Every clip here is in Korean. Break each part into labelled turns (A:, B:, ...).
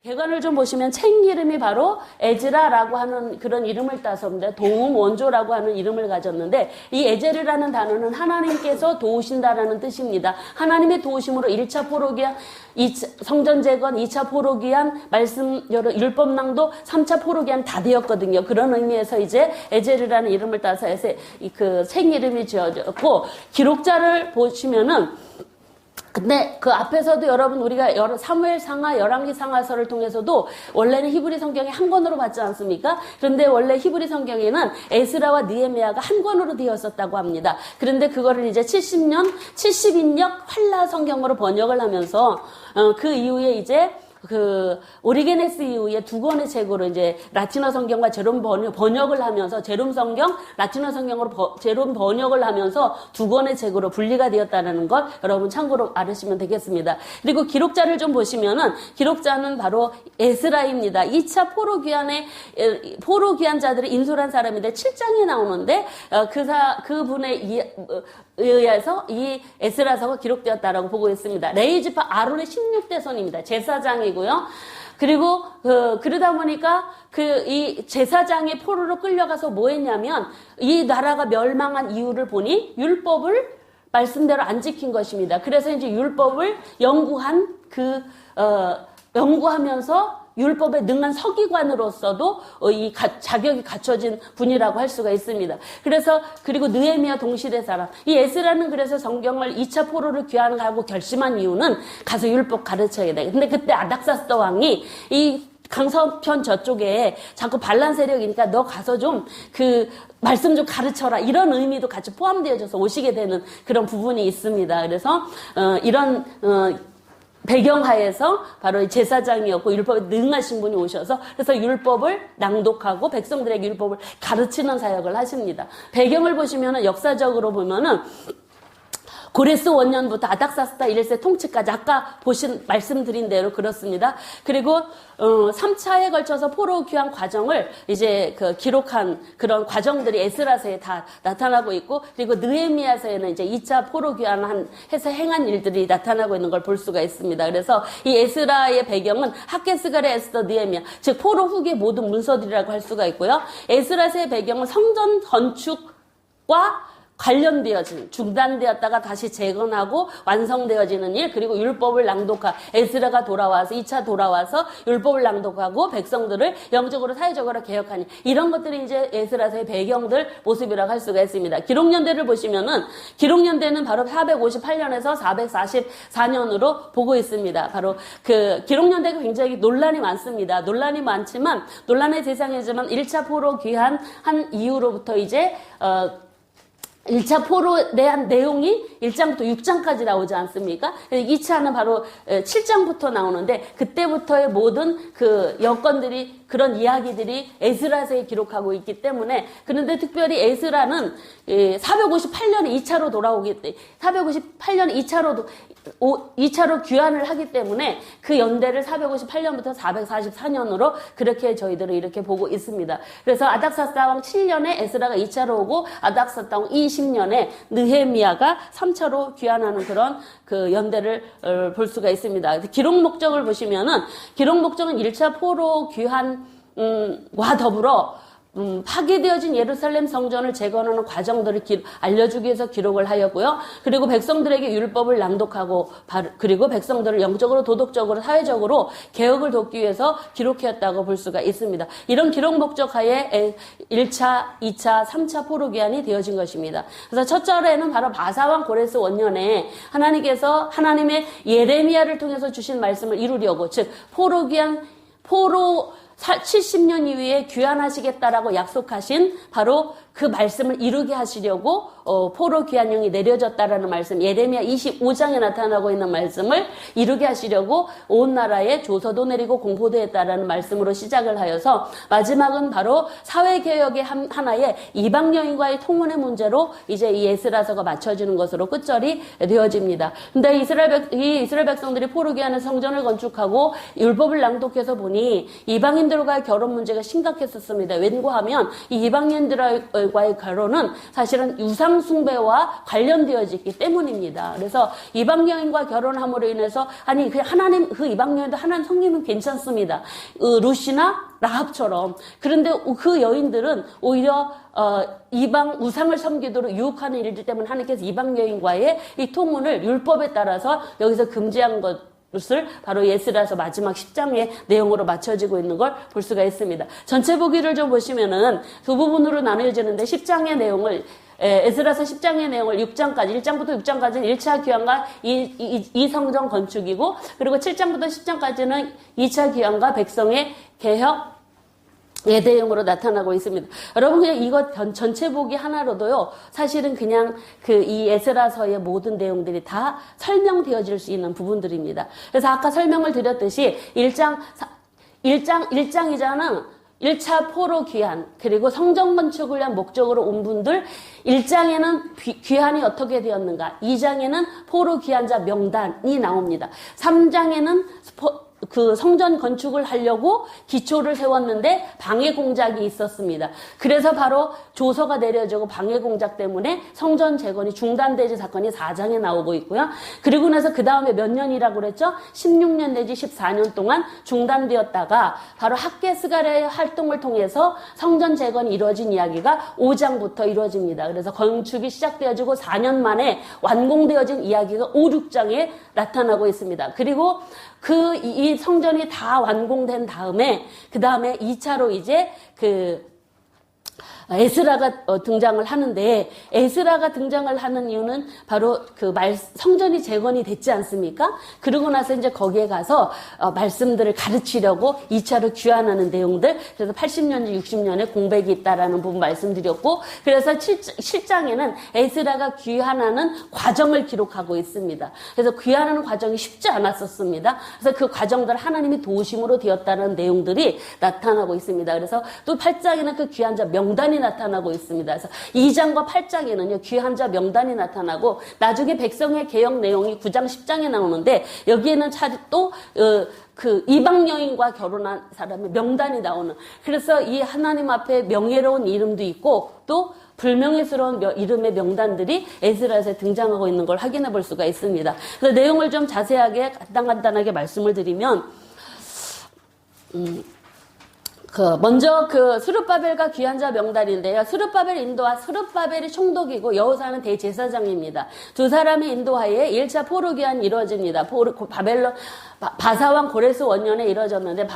A: 개관을 좀 보시면 책 이름이 바로 에즈라라고 하는 그런 이름을 따서입니다. 도움 원조라고 하는 이름을 가졌는데 이 에제르라는 단어는 하나님께서 도우신다라는 뜻입니다. 하나님의 도우심으로 1차 포로기한, 성전 재건, 2차 포로기한, 말씀 여러 율법 낭독, 3차 포로기한 다 되었거든요. 그런 의미에서 이제 에제르라는 이름을 따서 그 책 이름이 지어졌고, 기록자를 보시면은 근데 그 앞에서도 여러분 우리가 사무엘상하, 열왕기상하서를 통해서도 원래는 히브리 성경이 한 권으로 받지 않습니까? 그런데 원래 히브리 성경에는 에스라와 느헤미야가 한 권으로 되었었다고 합니다. 그런데 그거를 이제 70인역 활라 성경으로 번역을 하면서 그 이후에 이제 그 오리게네스 이후에 두 권의 책으로 이제 라틴어 성경과 제롬 번역을 하면서 제롬 성경, 라틴어 성경으로 제롬 번역을 하면서 두 권의 책으로 분리가 되었다는 것 여러분 참고로 알으시면 되겠습니다. 그리고 기록자를 좀 보시면은 기록자는 바로 에스라입니다. 2차 포로 귀환자들을 인솔한 사람인데 7장에 나오는데 그분의 의해서 이 에스라서가 기록되었다라고 보고 있습니다. 레이지파 아론의 16대 손입니다. 제사장이고요. 그리고 그러다 보니까 이 제사장이 포로로 끌려가서 뭐 했냐면 이 나라가 멸망한 이유를 보니 율법을 말씀대로 안 지킨 것입니다. 그래서 이제 율법을 연구하면서 율법에 능한 서기관으로서도 이 자격이 갖춰진 분이라고 할 수가 있습니다. 그리고 느헤미야 동시대 사람. 이 에스라는 그래서 성경을 2차 포로를 귀환하고 결심한 이유는 가서 율법 가르쳐야 돼. 근데 그때 아닥사스다 왕이 이 강서편 저쪽에 자꾸 반란 세력이니까 너 가서 좀 말씀 좀 가르쳐라. 이런 의미도 같이 포함되어져서 오시게 되는 그런 부분이 있습니다. 그래서, 이런, 배경하에서 바로 제사장이었고 율법에 능하신 분이 오셔서 그래서 율법을 낭독하고 백성들에게 율법을 가르치는 사역을 하십니다. 배경을 보시면은 역사적으로 보면은 고레스 원년부터 아닥사스다 1세 통치까지 아까 말씀드린 대로 그렇습니다. 그리고 3차에 걸쳐서 포로 귀환 과정을 이제 기록한 그런 과정들이 에스라서에 다 나타나고 있고, 그리고 느헤미야서에는 이제 2차 포로 귀환해서 행한 일들이 나타나고 있는 걸 볼 수가 있습니다. 그래서 이 에스라의 배경은 하게스갈의 에스더, 느헤미야, 즉 포로 후기의 모든 문서들이라고 할 수가 있고요. 에스라서의 배경은 성전 건축과 중단되었다가 다시 재건하고 완성되어지는 일, 그리고 율법을 에스라가 돌아와서 2차 돌아와서 율법을 낭독하고 백성들을 영적으로 사회적으로 개혁하니 이런 것들이 이제 에스라서의 배경들 모습이라고 할 수가 있습니다. 기록연대를 보시면은 기록연대는 바로 458년에서 444년으로 보고 있습니다. 바로 기록연대가 굉장히 논란이 많습니다. 논란이 많지만 논란의 대상이지만 1차 포로 귀환한 이후로부터 이제 1차 포로에 대한 내용이 1장부터 6장까지 나오지 않습니까? 2차는 바로 7장부터 나오는데 그때부터의 모든 여건들이 그런 이야기들이 에스라서에 기록하고 있기 때문에, 그런데 특별히 에스라는 458년에 2차로 돌아오기 때문에 458년에 2차로 귀환을 하기 때문에 그 연대를 458년부터 444년으로 그렇게 저희들은 이렇게 보고 있습니다. 그래서 아닥사스다 왕 7년에 에스라가 2차로 오고 아닥사스다 왕 20년에 느헤미야가 3차로 귀환하는 그런 연대를 볼 수가 있습니다. 기록 목적을 보시면은 기록 목적은 1차 포로 귀환과 더불어 파괴되어진 예루살렘 성전을 재건하는 과정들을 알려주기 위해서 기록을 하였고요. 그리고 백성들에게 율법을 낭독하고 그리고 백성들을 영적으로, 도덕적으로, 사회적으로 개혁을 돕기 위해서 기록했다고 볼 수가 있습니다. 이런 기록 목적 하에 1차, 2차, 3차 포로 귀환이 되어진 것입니다. 그래서 첫 절에는 바로 바사왕 고레스 원년에 하나님께서 하나님의 예레미야를 통해서 주신 말씀을 이루려고, 즉 포로 70년 이후에 귀환하시겠다라고 약속하신 바로 그 말씀을 이루게 하시려고 포로 귀환령이 내려졌다라는 말씀, 예레미야 25장에 나타나고 있는 말씀을 이루게 하시려고 온 나라에 조서도 내리고 공포도 했다라는 말씀으로 시작을 하여서 마지막은 바로 사회개혁의 하나의 이방 여인과의 통혼의 문제로 이제 이 에스라서가 맞춰지는 것으로 끝절이 되어집니다. 근데 이스라엘 백성들이 포로 귀환의 성전을 건축하고 율법을 낭독해서 보니 이방인들과의 결혼 문제가 심각했었습니다. 왠고하면 이 이방인들과의 결혼은 사실은 우상 우상 숭배와 관련되어져 있기 때문입니다. 그래서 이방 여인과 결혼함으로 인해서 아니 그 하나님 그 이방 여인도 하나님 성님은 괜찮습니다. 루시나 라합처럼. 그런데 그 여인들은 오히려 이방 우상을 섬기도록 유혹하는 일들 때문에 하나님께서 이방 여인과의 이 통혼을 율법에 따라서 여기서 금지한 것을 바로 예스라서 마지막 10장의 내용으로 맞춰지고 있는 걸 볼 수가 있습니다. 전체 보기를 좀 보시면은 두 부분으로 나누어지는데 10장의 내용을 에스라서 10장의 내용을 6장까지 1장부터 6장까지는 1차 귀환과 이 성전 건축이고 그리고 7장부터 10장까지는 2차 귀환과 백성의 개혁 대응으로 나타나고 있습니다. 여러분 그냥 이것 전체 보기 하나로도요. 사실은 그냥 이 에스라서의 모든 내용들이 다 설명되어질 수 있는 부분들입니다. 그래서 아까 설명을 드렸듯이 1장이잖아. 1차 포로 귀환 그리고 성전 건축을 위한 목적으로 온 분들 1장에는 귀환이 어떻게 되었는가 2장에는 포로 귀환자 명단이 나옵니다. 3장에는 그 성전 건축을 하려고 기초를 세웠는데 방해 공작이 있었습니다. 그래서 바로 조서가 내려지고 방해 공작 때문에 성전 재건이 중단되지 사건이 4장에 나오고 있고요. 그리고 나서 그 다음에 몇 년이라고 그랬죠? 16년 내지 14년 동안 중단되었다가 바로 학개스가랴의 활동을 통해서 성전 재건이 이루어진 이야기가 5장부터 이루어집니다. 그래서 건축이 시작되어지고 4년 만에 완공되어진 이야기가 5, 6장에 나타나고 있습니다. 그리고 이 성전이 다 완공된 다음에 그 다음에 2차로 이제 에스라가 등장을 하는데 에스라가 등장을 하는 이유는 바로 성전이 재건이 됐지 않습니까? 그러고 나서 이제 거기에 가서 말씀들을 가르치려고 2차로 귀환하는 내용들 그래서 80년지 60년에 공백이 있다라는 부분 말씀드렸고 그래서 7장에는 에스라가 귀환하는 과정을 기록하고 있습니다. 그래서 귀환하는 과정이 쉽지 않았었습니다. 그래서 그 과정들 하나님이 도우심으로 되었다는 내용들이 나타나고 있습니다. 그래서 또 8장에는 그 귀환자 명단이 나타나고 있습니다. 그래서 2장과 8장에는요, 귀환자 명단이 나타나고, 나중에 백성의 개혁 내용이 9장, 10장에 나오는데, 여기에는 또, 이방 여인과 결혼한 사람의 명단이 나오는. 그래서 이 하나님 앞에 명예로운 이름도 있고, 또 불명예스러운 이름의 명단들이 에스라서에 등장하고 있는 걸 확인해 볼 수가 있습니다. 그래서 내용을 좀 자세하게 간단하게 말씀을 드리면, 먼저 스룹바벨과 귀환자 명단인데요. 스룹바벨이 총독이고 여호사는 대제사장입니다. 두 사람의 인도하에 1차 포로 귀환이 이루어집니다. 바사왕 고레스 원년에 이루어졌는데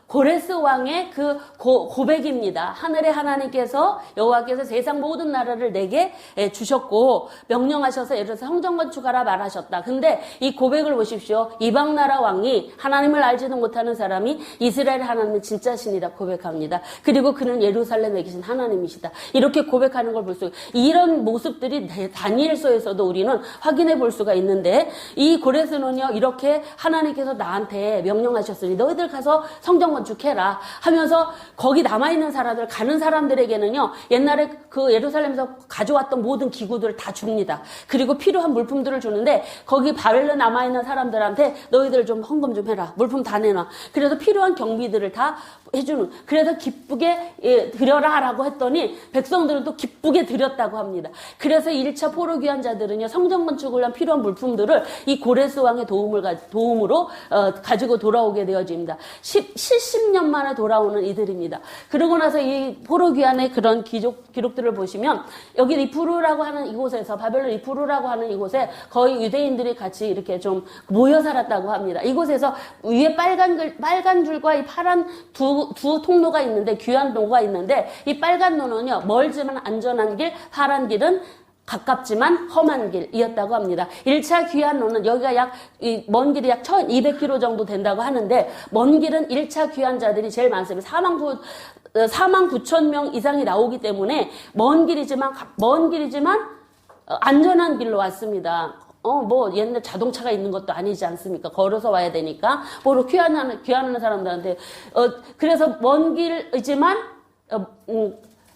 A: 고레스 왕의 고백입니다. 하늘의 하나님께서 여호와께서 세상 모든 나라를 내게 주셨고 명령하셔서 예를 들어서 성전 건축하라 말하셨다. 근데 이 고백을 보십시오. 이방 나라 왕이 하나님을 알지도 못하는 사람이 이스라엘 하나님은 진짜 신이다 고백합니다. 그리고 그는 예루살렘에 계신 하나님이시다. 이렇게 고백하는 걸 볼 수 이런 모습들이 다니엘서에서도 우리는 확인해 볼 수가 있는데 이 고레스는요 이렇게 하나님께서 나한테 명령하셨으니 너희들 가서 성전 건축해라 하면서 거기 남아있는 사람들 가는 사람들에게는요 옛날에 예루살렘에서 가져왔던 모든 기구들을 다 줍니다. 그리고 필요한 물품들을 주는데 거기 바벨론 남아있는 사람들한테 너희들 좀 헌금 좀 해라. 물품 다 내놔. 그래서 필요한 경비들을 다 해주는 그래서 기쁘게 드려라 라고 했더니 백성들은 또 기쁘게 드렸다고 합니다. 그래서 1차 포로 귀환자들은요 성전 건축을 위한 필요한 물품들을 이 고레스 왕의 도움으로 가지고 돌아오게 되어집니다. 70년 만에 돌아오는 이들입니다. 그러고 나서 이 포로 귀환의 그런 기록들을 보시면 여기 리푸르라고 하는 이곳에서 바벨론 리푸르라고 하는 이곳에 거의 유대인들이 같이 이렇게 좀 모여 살았다고 합니다. 이곳에서 위에 빨간 줄과 이 파란 두 통로가 있는데 귀환 로가 있는데 이 빨간 로는요 멀지만 안전한 길, 파란 길은 가깝지만 험한 길이었다고 합니다. 1차 귀환로는 여기가 먼 길이 약 1200km 정도 된다고 하는데 먼 길은 1차 귀환자들이 제일 많습니다. 4만 9천 명 이상이 나오기 때문에 먼 길이지만 안전한 길로 왔습니다. 옛날 자동차가 있는 것도 아니지 않습니까? 걸어서 와야 되니까. 귀환하는 사람들한테. 그래서 먼 길이지만,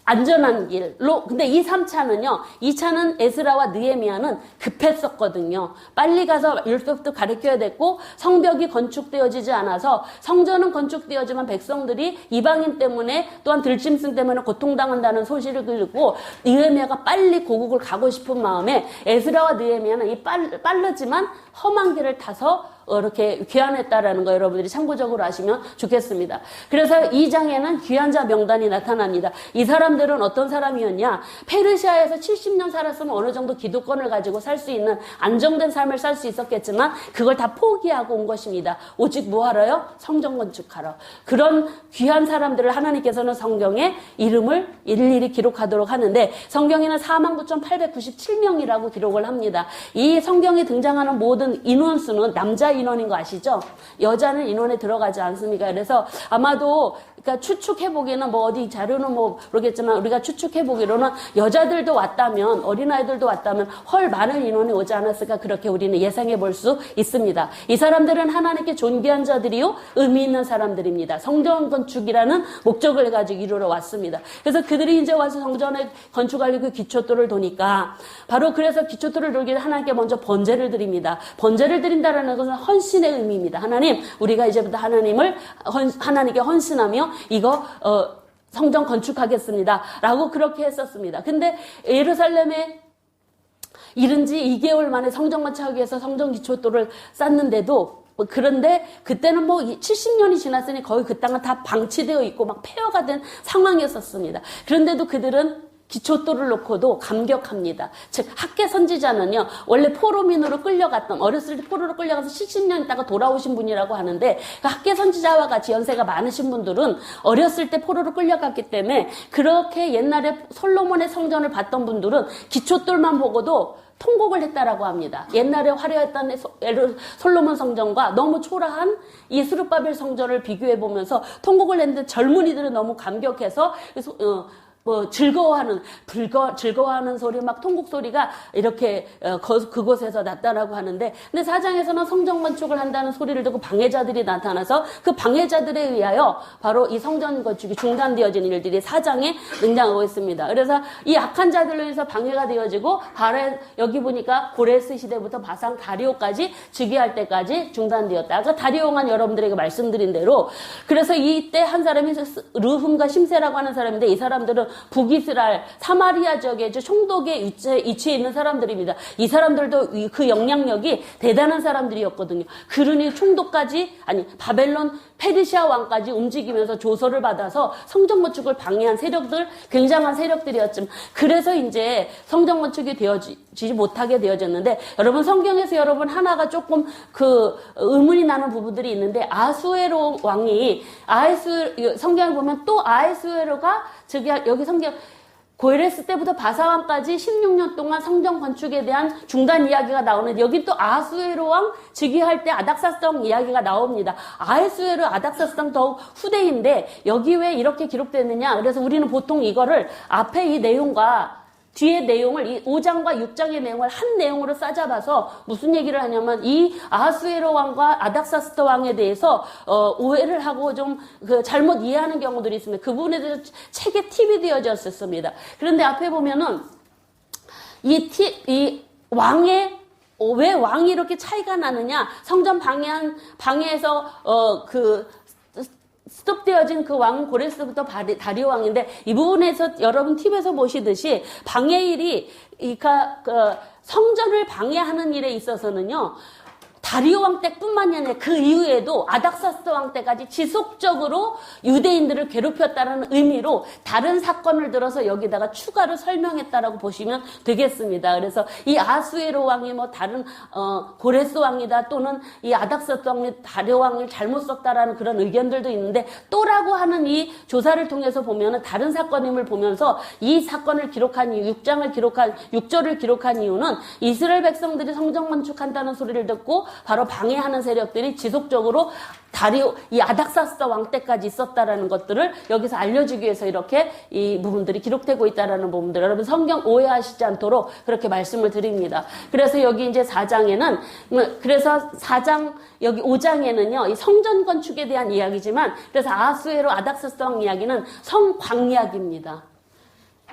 A: 안전한 길로. 근데 이 3차는요, 2차는 에스라와 느헤미야는 급했었거든요. 빨리 가서 율법도 가르쳐야 됐고, 성벽이 건축되어지지 않아서, 성전은 건축되어지만 백성들이 이방인 때문에 또한 들짐승 때문에 고통당한다는 소식을 듣고, 느헤미야가 빨리 고국을 가고 싶은 마음에 에스라와 느헤미야는 이 빠르지만 험한 길을 타서 이렇게 귀환했다라는 거 여러분들이 참고적으로 아시면 좋겠습니다. 그래서 2장에는 귀환자 명단이 나타납니다. 이 사람들은 어떤 사람이었냐? 페르시아에서 70년 살았으면 어느 정도 기득권을 가지고 살 수 있는 안정된 삶을 살 수 있었겠지만 그걸 다 포기하고 온 것입니다. 오직 뭐 하러요? 성전 건축하러. 그런 귀한 사람들을 하나님께서는 성경에 이름을 일일이 기록하도록 하는데 성경에는 49,897명이라고 기록을 합니다. 이 성경에 등장하는 모든 인원수는 남자 인원인 거 아시죠? 여자는 인원에 들어가지 않습니까? 그래서 아마도 그러니까 추측해보기에는 뭐 어디 자료는 뭐 모르겠지만 우리가 추측해보기로는 여자들도 왔다면 어린아이들도 왔다면 헐 많은 인원이 오지 않았을까 그렇게 우리는 예상해 볼 수 있습니다. 이 사람들은 하나님께 존귀한 자들이요 의미 있는 사람들입니다. 성전 건축이라는 목적을 가지고 이루러 왔습니다. 그래서 그들이 이제 와서 성전에 건축하려고 그 기초돌을 도니까 바로 그래서 기초돌을 돌기 위해 하나님께 먼저 번제를 드립니다. 번제를 드린다라는 것은 헌신의 의미입니다. 하나님 우리가 이제부터 하나님께 헌신하며 이거 성전 건축하겠습니다. 라고 그렇게 했었습니다. 근데 예루살렘에 이른 지 2개월 만에 성전 건축하기 위해서 성전 기초돌을 쌓는데도 그런데 그때는 뭐 70년이 지났으니 거의 그 땅은 다 방치되어 있고 막 폐허가 된 상황이었었습니다. 그런데도 그들은 기초돌을 놓고도 감격합니다. 즉 학계 선지자는요 원래 포로민으로 끌려갔던 어렸을 때 포로로 끌려가서 70년 있다가 돌아오신 분이라고 하는데 그 학계 선지자와 같이 연세가 많으신 분들은 어렸을 때 포로로 끌려갔기 때문에 그렇게 옛날에 솔로몬의 성전을 봤던 분들은 기초돌만 보고도 통곡을 했다라고 합니다. 옛날에 화려했던 솔로몬 성전과 너무 초라한 이 스룹바벨 성전을 비교해 보면서 통곡을 했는데 젊은이들은 너무 감격해서 즐거워하는 소리, 막 통곡 소리가 이렇게 그곳에서 났다라고 하는데, 근데 4장에서는 성전 건축을 한다는 소리를 듣고 방해자들이 나타나서 그 방해자들에 의하여 바로 이 성전 건축이 중단되어진 일들이 4장에 등장하고 있습니다. 그래서 이 악한 자들로 인해서 방해가 되어지고, 여기 보니까 고레스 시대부터 바상 다리오까지 즉위할 때까지 중단되었다. 아까 다리오만 여러분들에게 말씀드린 대로, 그래서 이때 한 사람이 르훔과 심세라고 하는 사람인데, 이 사람들은 북이스라엘 사마리아 지역의 총독의 위치에 있는 사람들입니다. 이 사람들도 그 영향력이 대단한 사람들이었거든요. 그러니 총독까지 바벨론 페르시아 왕까지 움직이면서 조서를 받아서 성전 건축을 방해한 세력들, 굉장한 세력들이었지만 그래서 이제 성전 건축이 되어지지 못하게 되어졌는데 여러분 성경에서 여러분 하나가 조금 의문이 나는 부분들이 있는데 아수에로 왕이 성경을 보면 또 아수에로가 여기 성경 고레스 때부터 바사왕까지 16년 동안 성전 건축에 대한 중단 이야기가 나오는데 여기 또 아수에로 왕 즉위할 때 아닥사스 왕 이야기가 나옵니다. 아수에로 아닥사스 왕 더욱 후대인데 여기 왜 이렇게 기록됐느냐. 그래서 우리는 보통 이거를 앞에 이 내용과 뒤의 내용을 이 5장과 6장의 내용을 한 내용으로 싸잡아서 무슨 얘기를 하냐면 이 아하수에로 왕과 아닥사스다 왕에 대해서 오해를 하고 좀 잘못 이해하는 경우들이 있습니다. 그 부분에 대해서 책에 팁이 되어졌었습니다. 그런데 앞에 보면은 왜 왕이 이렇게 차이가 나느냐? 성전 방해해서 스톱되어진 그 왕은 고레스부터 다리오 왕인데 이 부분에서 여러분 팁에서 보시듯이 방해일이 성전을 방해하는 일에 있어서는요 다리오 왕 때뿐만이 아니라 그 이후에도 아닥사스 왕 때까지 지속적으로 유대인들을 괴롭혔다는 의미로 다른 사건을 들어서 여기다가 추가로 설명했다라고 보시면 되겠습니다. 그래서 이 아수에로 왕이 다른 고레스 왕이다 또는 이 아닥사스 왕이 다리오 왕을 잘못 썼다라는 그런 의견들도 있는데 또라고 하는 이 조사를 통해서 보면은 다른 사건임을 보면서 이 사건을 기록한 이유 6절을 기록한 이유는 이스라엘 백성들이 성전 건축한다는 소리를 듣고 바로 방해하는 세력들이 지속적으로 이 아닥사스 왕 때까지 있었다라는 것들을 여기서 알려주기 위해서 이렇게 이 부분들이 기록되고 있다라는 부분들 여러분 성경 오해하시지 않도록 그렇게 말씀을 드립니다. 그래서 여기 이제 4장에는 그래서 4장 여기 5장에는요 이 성전 건축에 대한 이야기지만 그래서 아하수에로 아닥사스 왕 이야기는 성광 이야기입니다.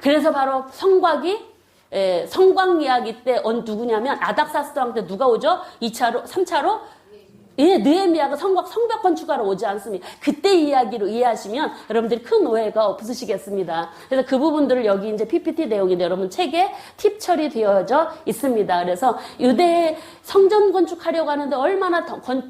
A: 그래서 바로 성곽 이야기 때 누구냐면 아닥사스다 왕 때 누가 오죠? 2차로, 3차로? 예, 느헤미야가 성벽 건축하러 오지 않습니다. 그때 이야기로 이해하시면 여러분들이 큰 오해가 없으시겠습니다. 그래서 그 부분들을 여기 이제 PPT 내용인데 여러분 책에 팁 처리되어져 있습니다. 그래서 유대 성전 건축하려고 하는데 얼마나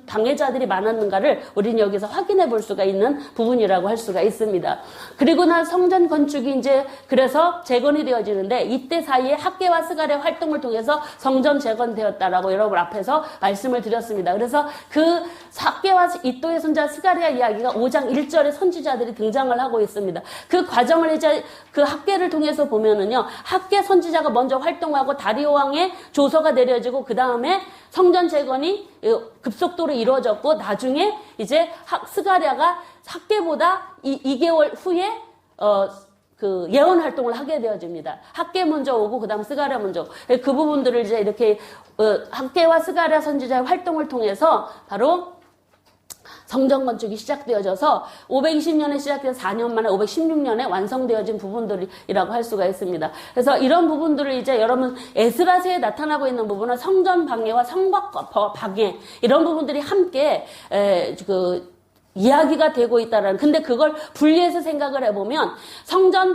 A: 방해자들이 많았는가를 우리는 여기서 확인해 볼 수가 있는 부분이라고 할 수가 있습니다. 그리고 나 성전 건축이 이제 그래서 재건이 되어지는데 이때 사이에 학계와 스가랴 활동을 통해서 성전 재건되었다라고 여러분 앞에서 말씀을 드렸습니다. 그래서 그 학계와 이또의 손자 스가랴 이야기가 5장 1절에 선지자들이 등장을 하고 있습니다. 그 과정을 이제 그 학계를 통해서 보면은요, 학계 선지자가 먼저 활동하고 다리오 왕의 조서가 내려지고 그 다음에 성전 재건이 급속도로 이루어졌고 나중에 이제 스가랴가 학계보다 2개월 후에 그 예언 활동을 하게 되어집니다. 학계 먼저 오고 그다음 스가랴 먼저 오고. 그 부분들을 이제 이렇게 학계와 스가랴 선지자의 활동을 통해서 바로 성전 건축이 시작되어져서 520년에 시작돼서 4년 만에 516년에 완성되어진 부분들이라고 할 수가 있습니다. 그래서 이런 부분들을 이제 여러분 에스라서에 나타나고 있는 부분은 성전 방해와 성곽 방해 이런 부분들이 함께 이야기가 되고 있다라는. 근데 그걸 분리해서 생각을 해보면 성전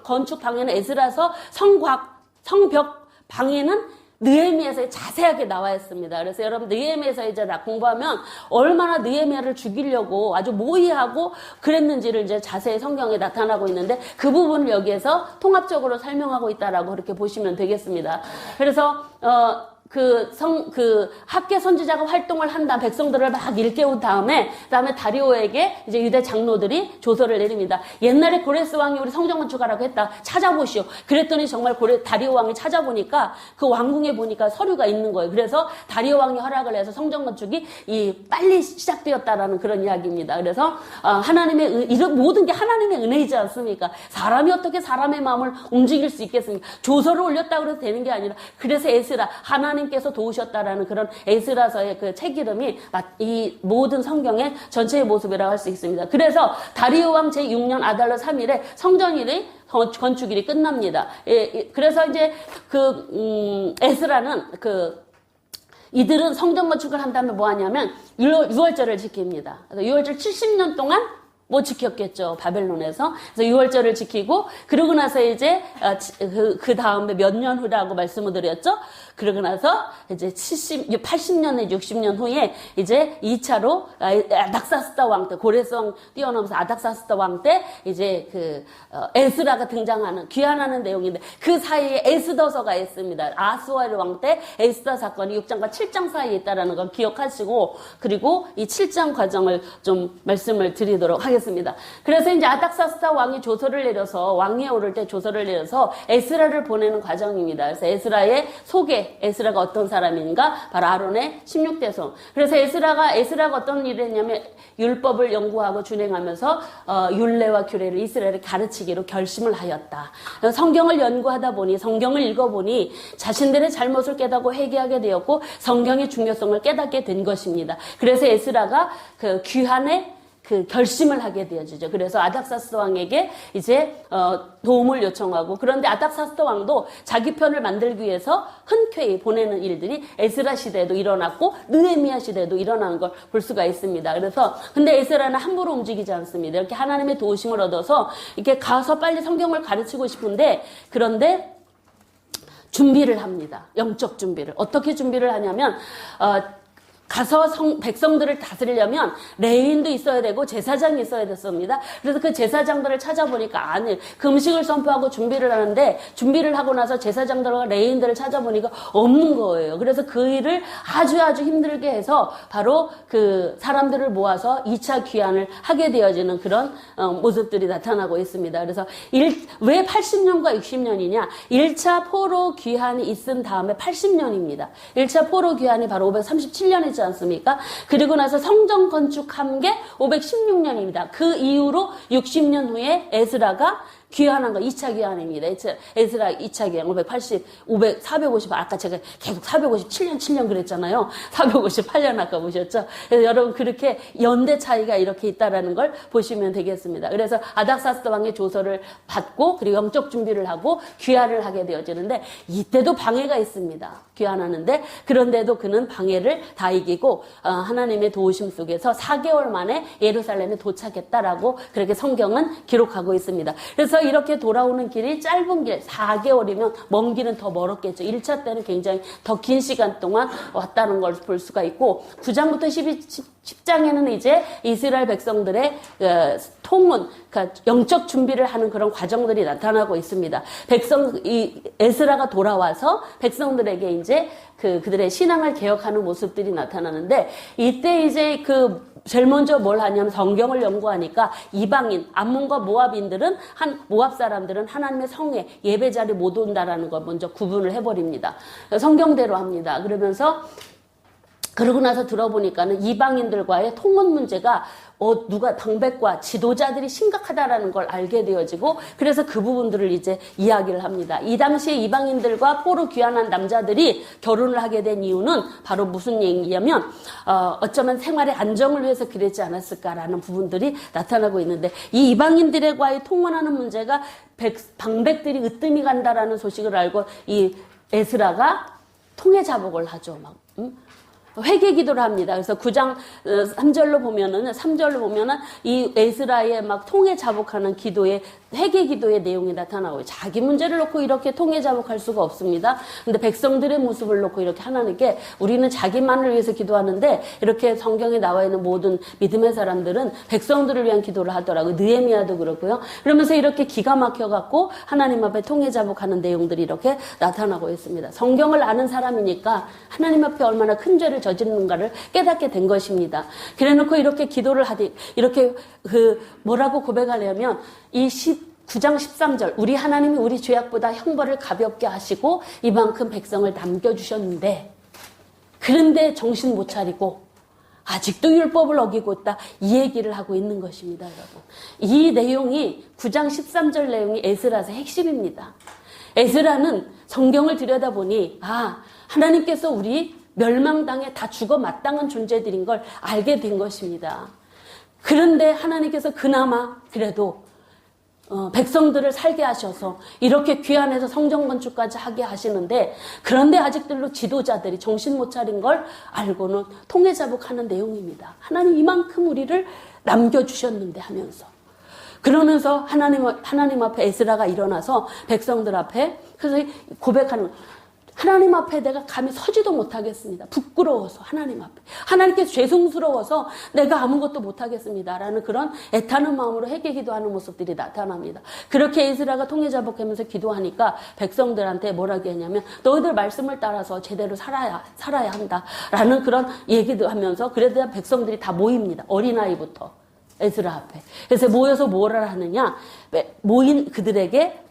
A: 건축 방해는 에스라서, 성벽 방해는 느헤미야서에 자세하게 나와 있습니다. 그래서 여러분 느헤미야서 이제 공부하면 얼마나 느헤미야를 죽이려고 아주 모의하고 그랬는지를 이제 자세히 성경에 나타나고 있는데 그 부분을 여기에서 통합적으로 설명하고 있다라고 그렇게 보시면 되겠습니다. 그래서 학계 선지자가 활동을 한 다음 백성들을 막 일깨운 다음에 다리오에게 이제 유대 장로들이 조서를 내립니다. 옛날에 고레스 왕이 우리 성전 건축하라고 했다. 찾아보시오. 그랬더니 정말 다리오 왕이 찾아보니까 그 왕궁에 보니까 서류가 있는 거예요. 그래서 다리오 왕이 허락을 해서 성전 건축이 빨리 시작되었다라는 그런 이야기입니다. 그래서 하나님의 이런 모든 게 하나님의 은혜이지 않습니까? 사람이 어떻게 사람의 마음을 움직일 수 있겠습니까? 조서를 올렸다고 해서 되는 게 아니라 그래서 에스라 하나님께서 도우셨다라는 그런 에스라서의 그 책 이름이 이 모든 성경의 전체의 모습이라고 할 수 있습니다. 그래서 다리오 왕 제6년 아달러 3일에 성전일이 건축일이 끝납니다. 그래서 이제 에스라는 이들은 성전 건축을 한 다음에 뭐 하냐면 6월절을 지킵니다. 그래서 6월절 70년 동안 못 지켰겠죠. 바벨론에서. 그래서 6월절을 지키고, 그러고 나서 이제, 그 다음에 몇 년 후라고 말씀을 드렸죠. 그러고 나서 이제 80년에 60년 후에 이제 2차로 아닥사스다 왕 때, 고레스 왕 뛰어넘어서 아닥사스다 왕 때 이제 에스라가 등장하는, 귀환하는 내용인데 그 사이에 에스더서가 있습니다. 아스와르 왕 때 에스더 사건이 6장과 7장 사이에 있다라는 걸 기억하시고, 그리고 이 7장 과정을 좀 말씀을 드리도록 하겠습니다. 그래서 이제 아닥사스다 왕이 조서를 내려서, 왕위에 오를 때 조서를 내려서 에스라를 보내는 과정입니다. 그래서 에스라의 소개, 에스라가 어떤 사람인가? 바로 아론의 16대 송. 그래서 에스라가 어떤 일을 했냐면 율법을 연구하고 준행하면서 율례와 규례를 이스라엘에 가르치기로 결심을 하였다. 성경을 연구하다 보니, 성경을 읽어보니 자신들의 잘못을 깨닫고 회개하게 되었고 성경의 중요성을 깨닫게 된 것입니다. 그래서 에스라가 귀환의 결심을 하게 되어지죠. 그래서 아닥사스다 왕에게 이제 도움을 요청하고, 그런데 아닥사스다 왕도 자기 편을 만들기 위해서 흔쾌히 보내는 일들이 에스라 시대에도 일어났고 느헤미야 시대에도 일어나는 걸 볼 수가 있습니다. 그래서 근데 에스라는 함부로 움직이지 않습니다. 이렇게 하나님의 도우심을 얻어서 이렇게 가서 빨리 성경을 가르치고 싶은데, 그런데 준비를 합니다. 영적 준비를. 어떻게 준비를 하냐면 가서 백성들을 다스리려면 레위인도 있어야 되고 제사장이 있어야 됐습니다. 그래서 그 제사장들을 찾아보니까 금식을 선포하고 준비를 하는데, 준비를 하고 나서 제사장들과 레위인들을 찾아보니까 없는 거예요. 그래서 그 일을 아주 힘들게 해서 바로 그 사람들을 모아서 2차 귀환을 하게 되어지는 그런 모습들이 나타나고 있습니다. 그래서 왜 80년과 60년이냐? 1차 포로 귀환이 있은 다음에 80년입니다. 1차 포로 귀환이 바로 537년이지 않습니까? 그리고 나서 성전 건축한 게 516년입니다. 그 이후로 60년 후에 에스라가 귀환한 거 2차 귀환입니다. 에스라 2차 귀환 450 아까 제가 계속 457년 그랬잖아요. 458년 아까 보셨죠? 그래서 여러분 그렇게 연대 차이가 이렇게 있다라는 걸 보시면 되겠습니다. 그래서 아닥사스다 왕의 조서를 받고 그리고 영적 준비를 하고 귀환을 하게 되어지는데 이때도 방해가 있습니다. 귀환하는데 그런데도 그는 방해를 다 이기고 하나님의 도우심 속에서 4개월 만에 예루살렘에 도착했다라고 그렇게 성경은 기록하고 있습니다. 그래서 이렇게 돌아오는 길이 짧은 길 4개월이면 먼 길은 더 멀었겠죠. 1차 때는 굉장히 더 긴 시간 동안 왔다는 걸 볼 수가 있고 9장부터 10장에는 이제 이스라엘 백성들의 통운, 그러니까 영적 준비를 하는 그런 과정들이 나타나고 있습니다. 에스라가 돌아와서 백성들에게 이제 그들의 신앙을 개혁하는 모습들이 나타나는데 이때 이제 제일 먼저 뭘 하냐면 성경을 연구하니까 이방인, 암몬과 모압인들은 모압 사람들은 하나님의 성에 예배 자리 못 온다라는 걸 먼저 구분을 해버립니다. 성경대로 합니다. 그러고 나서 들어보니까는 이방인들과의 통혼 문제가 누가 방백과 지도자들이 심각하다라는 걸 알게 되어지고 그래서 그 부분들을 이제 이야기를 합니다. 이 당시에 이방인들과 포로 귀환한 남자들이 결혼을 하게 된 이유는 바로 무슨 얘기냐면 어쩌면 생활의 안정을 위해서 그랬지 않았을까라는 부분들이 나타나고 있는데 이 이방인들과의 통혼하는 문제가 방백들이 으뜸이 간다라는 소식을 알고 이 에스라가 통해 자복을 하죠. 회개 기도를 합니다. 그래서 9장 3절로 보면은 이 에스라의 막 통해 자복하는 기도의 회개 기도의 내용이 나타나고 자기 문제를 놓고 이렇게 통해 자복할 수가 없습니다. 근데 백성들의 모습을 놓고 이렇게 하나님께 우리는 자기만을 위해서 기도하는데 이렇게 성경에 나와 있는 모든 믿음의 사람들은 백성들을 위한 기도를 하더라고요. 느헤미야도 그렇고요. 그러면서 이렇게 기가 막혀 갖고 하나님 앞에 통해 자복하는 내용들이 이렇게 나타나고 있습니다. 성경을 아는 사람이니까 하나님 앞에 얼마나 큰 죄를 저지르는가를 깨닫게 된 것입니다. 그래놓고 이렇게 기도를 이렇게 뭐라고 고백하려면 이 9장 13절 우리 하나님이 우리 죄악보다 형벌을 가볍게 하시고 이만큼 백성을 남겨주셨는데 그런데 정신 못 차리고 아직도 율법을 어기고 있다. 이 얘기를 하고 있는 것입니다, 여러분. 이 내용이 9장 13절 내용이 에스라서의 핵심입니다. 에스라는 성경을 들여다보니 하나님께서 우리 멸망당에 다 죽어 마땅한 존재들인 걸 알게 된 것입니다. 그런데 하나님께서 그나마 그래도 백성들을 살게 하셔서 이렇게 귀환해서 성전 건축까지 하게 하시는데 그런데 아직들로 지도자들이 정신 못 차린 걸 알고는 통해 자복하는 내용입니다. 하나님 이만큼 우리를 남겨주셨는데 하면서 그러면서 하나님 앞에 에스라가 일어나서 백성들 앞에 그래서 고백하는 하나님 앞에 내가 감히 서지도 못하겠습니다. 부끄러워서 하나님 앞에. 하나님께서 죄송스러워서 내가 아무것도 못하겠습니다. 라는 그런 애타는 마음으로 회개 기도하는 모습들이 나타납니다. 그렇게 에스라가 통해 자복하면서 기도하니까 백성들한테 뭐라고 했냐면 너희들 말씀을 따라서 제대로 살아야 한다. 라는 그런 얘기도 하면서 그래도 백성들이 다 모입니다. 어린아이부터 에스라 앞에. 그래서 모여서 뭐라 하느냐. 모인 그들에게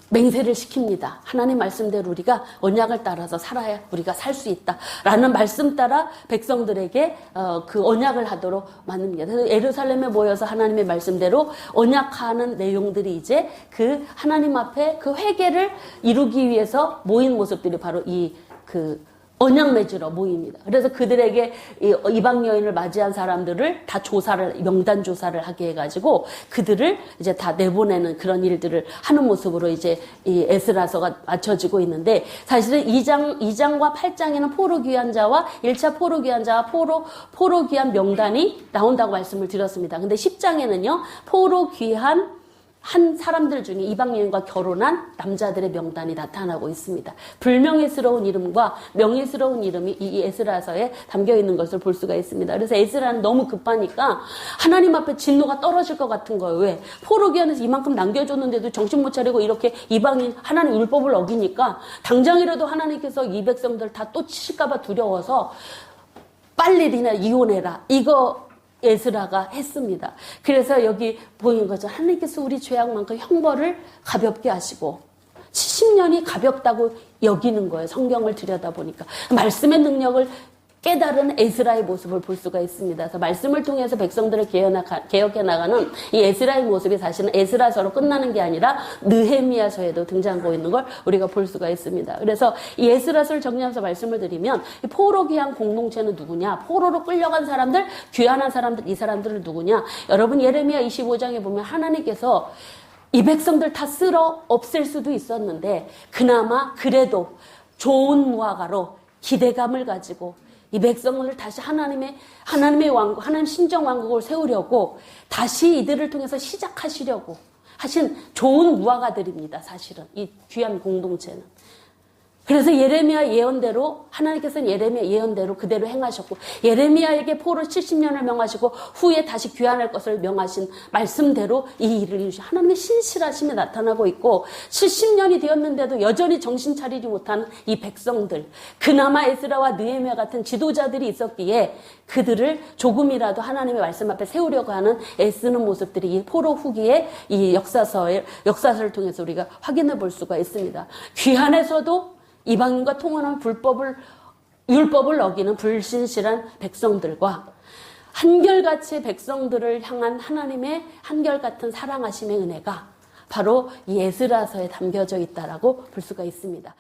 A: 맹세를 시킵니다. 하나님 말씀대로 우리가 언약을 따라서 살아야 우리가 살 수 있다. 라는 말씀 따라 백성들에게 그 언약을 하도록 만듭니다. 그래서 예루살렘에 모여서 하나님의 말씀대로 언약하는 내용들이 이제 그 하나님 앞에 그 회개를 이루기 위해서 모인 모습들이 바로 언약 맺으러 모입니다. 그래서 그들에게 이방 여인을 맞이한 사람들을 다 명단 조사를 하게 해가지고 그들을 이제 다 내보내는 그런 일들을 하는 모습으로 이제 이 에스라서가 맞춰지고 있는데 사실은 2장과 8장에는 포로 귀환 자와 1차 포로 귀환 자와 포로 귀환 명단이 나온다고 말씀을 드렸습니다. 근데 10장에는요, 포로 귀환 한 사람들 중에 이방 여인과 결혼한 남자들의 명단이 나타나고 있습니다. 불명예스러운 이름과 명예스러운 이름이 이 에스라서에 담겨 있는 것을 볼 수가 있습니다. 그래서 에스라는 너무 급하니까 하나님 앞에 진노가 떨어질 것 같은 거예요. 왜? 포로 귀환에서 이만큼 남겨줬는데도 정신 못 차리고 이렇게 이방인 하나님 율법을 어기니까 당장이라도 하나님께서 이 백성들 다 또 치실까 봐 두려워서 빨리 니네 이혼해라. 이거 에스라가 했습니다. 그래서 여기 보이는 거죠. 하나님께서 우리 죄악만큼 형벌을 가볍게 하시고 70년이 가볍다고 여기는 거예요. 성경을 들여다보니까. 말씀의 능력을 깨달은 에스라의 모습을 볼 수가 있습니다. 그래서 말씀을 통해서 백성들을 개혁해 나가는 이 에스라의 모습이 사실은 에스라서로 끝나는 게 아니라 느헤미야서에도 등장하고 있는 걸 우리가 볼 수가 있습니다. 그래서 이 에스라서를 정리하면서 말씀을 드리면 이 포로 귀한 공동체는 누구냐? 포로로 끌려간 사람들, 귀환한 사람들, 이 사람들은 누구냐? 여러분 예레미야 25장에 보면 하나님께서 이 백성들 다 쓸어 없앨 수도 있었는데 그나마 그래도 좋은 무화과로 기대감을 가지고 이 백성을 다시 하나님의 왕국, 하나님 신정 왕국을 세우려고 다시 이들을 통해서 시작하시려고 하신 좋은 무화과들입니다. 사실은 이 귀한 공동체는. 그래서 예레미야 예언대로 하나님께서는 예레미야 예언대로 그대로 행하셨고 예레미야에게 포로 70년을 명하시고 후에 다시 귀환할 것을 명하신 말씀대로 이 일을 이루신 하나님의 신실하심이 나타나고 있고 70년이 되었는데도 여전히 정신 차리지 못한 이 백성들 그나마 에스라와 느헤미야 같은 지도자들이 있었기에 그들을 조금이라도 하나님의 말씀 앞에 세우려고 하는 애쓰는 모습들이 이 포로 후기의 이 역사서를 통해서 우리가 확인해 볼 수가 있습니다. 귀환에서도 이방인과 통혼한 율법을 어기는 불신실한 백성들과 한결같이 백성들을 향한 하나님의 한결같은 사랑하심의 은혜가 바로 이 에스라서에 담겨져 있다라고 볼 수가 있습니다.